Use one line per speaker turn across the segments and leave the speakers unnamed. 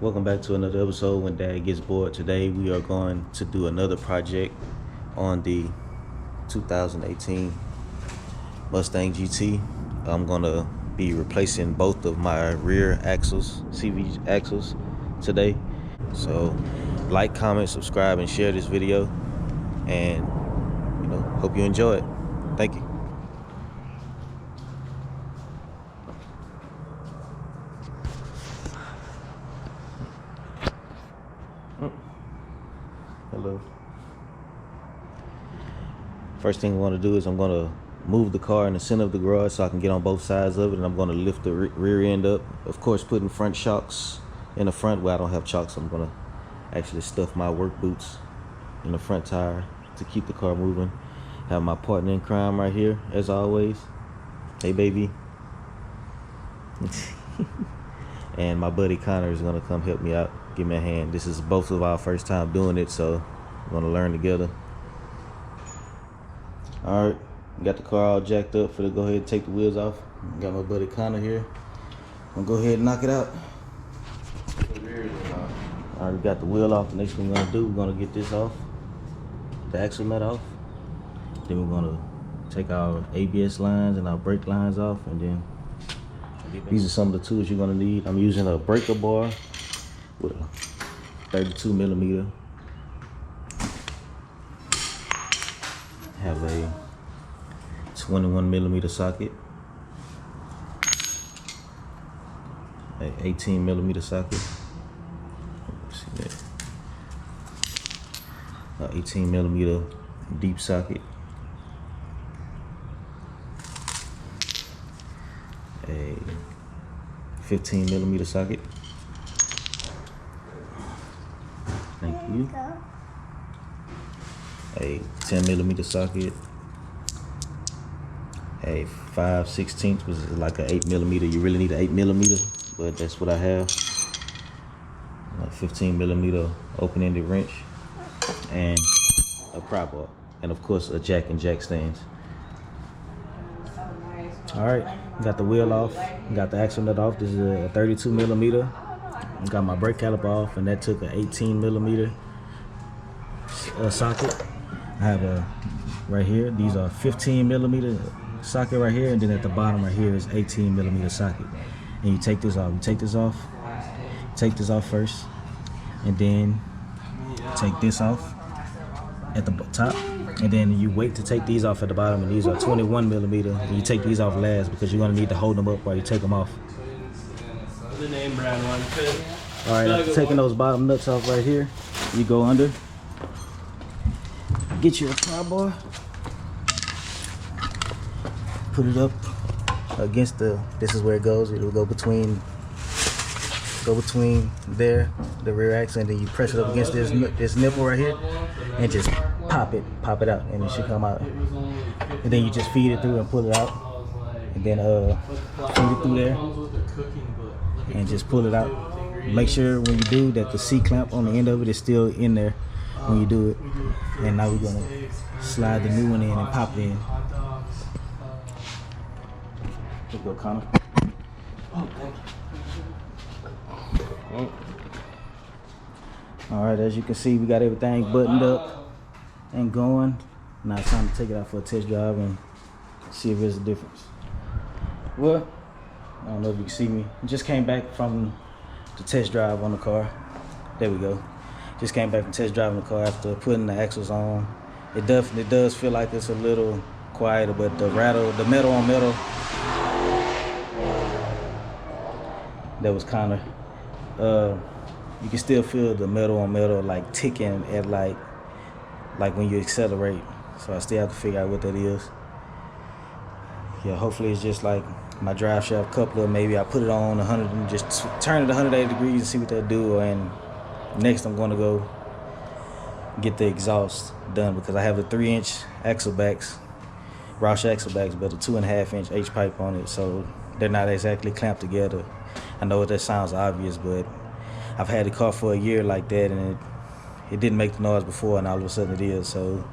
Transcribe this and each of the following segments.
Welcome back to another episode when Dad Gets Bored. Today we are going to do another project on the 2018 Mustang GT. I'm going to be replacing both of my rear axles, CV axles today. So like, comment, subscribe, and share this video, and hope you enjoy it. Thank you. Hello. First thing I want to do is I'm going to move the car in the center of the garage so I can get on both sides of it, and I'm going to lift the rear end up. Of course, putting front shocks in the front where I don't have chocks. I'm going to actually stuff my work boots in the front tire to keep the car moving. Have my partner in crime right here, as always. Hey, baby. And my buddy Connor is going to come help me out, give me a hand. This is both of our first time doing it, so we're going to learn together. All right, got the car all jacked up. For to go ahead and take the wheels off. Got my buddy Connor here. I'm going to go ahead and knock it out. All right, we got the wheel off. The next thing we're going to do, we're going to get this off, the axle nut off. Then we're going to take our ABS lines and our brake lines off, and then these are some of the tools you're going to need. I'm using a breaker bar with a 32 millimeter. Have a 21 millimeter socket, a 18 millimeter socket. See that? 18 millimeter deep socket. A 15 millimeter socket. Thank you. A 10 millimeter socket. A 5/16, which is like an 8 millimeter. You really need an 8 millimeter, but that's what I have. A 15 millimeter open-ended wrench, and a pry bar, and of course a jack and jack stands. All right, got the wheel off, got the axle nut off. This is a 32 millimeter. Got my brake caliper off, and that took an 18 millimeter socket. I have a right here. These are 15 millimeter socket right here, and then at the bottom right here is 18 millimeter socket. And you take this off. You take this off first, and then take this off at the top. And then you wait to take these off at the bottom, and these are 21 millimeter. And you take these off last because you're gonna need to hold them up while you take them off.
The name brand one.
All right, after taking those bottom nuts off right here, you go under, get your pry bar, put it up against the. This is where it goes. It'll go between there, the rear axle, and then you press it up against this nipple right here, and just pop it out, and it should come out. And then you just feed it through and pull it out, and then feed it through there, and just pull it out. Make sure when you do that the C-clamp on the end of it is still in there when you do it. And now we're gonna slide the new one in and pop it in. Let's go, Connor. All right, as you can see, we got everything buttoned up and going. Now it's time to take it out for a test drive and see if there's a difference. Well, I don't know if you can see me. I just came back from the test drive on the car. There we go. Just came back from test driving the car after putting the axles on. It definitely does feel like it's a little quieter, but the metal on metal, that was kind of, you can still feel the metal on metal like ticking at like when you accelerate. So I still have to figure out what that is. Yeah, hopefully it's just like my drive shaft coupler. Maybe I put it on 100 and just turn it 180 degrees and see what that'll do. And next I'm gonna go get the exhaust done because I have the 3-inch axle backs, Roush axle backs, but a 2.5-inch H pipe on it, so they're not exactly clamped together. I know that sounds obvious, but I've had the car for a year like that, and it didn't make the noise before, and all of a sudden it is. So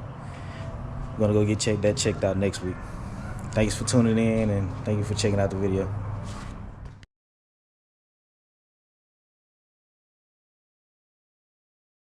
I'm gonna go get that checked out next week. Thanks for tuning in, and thank you for checking out the video.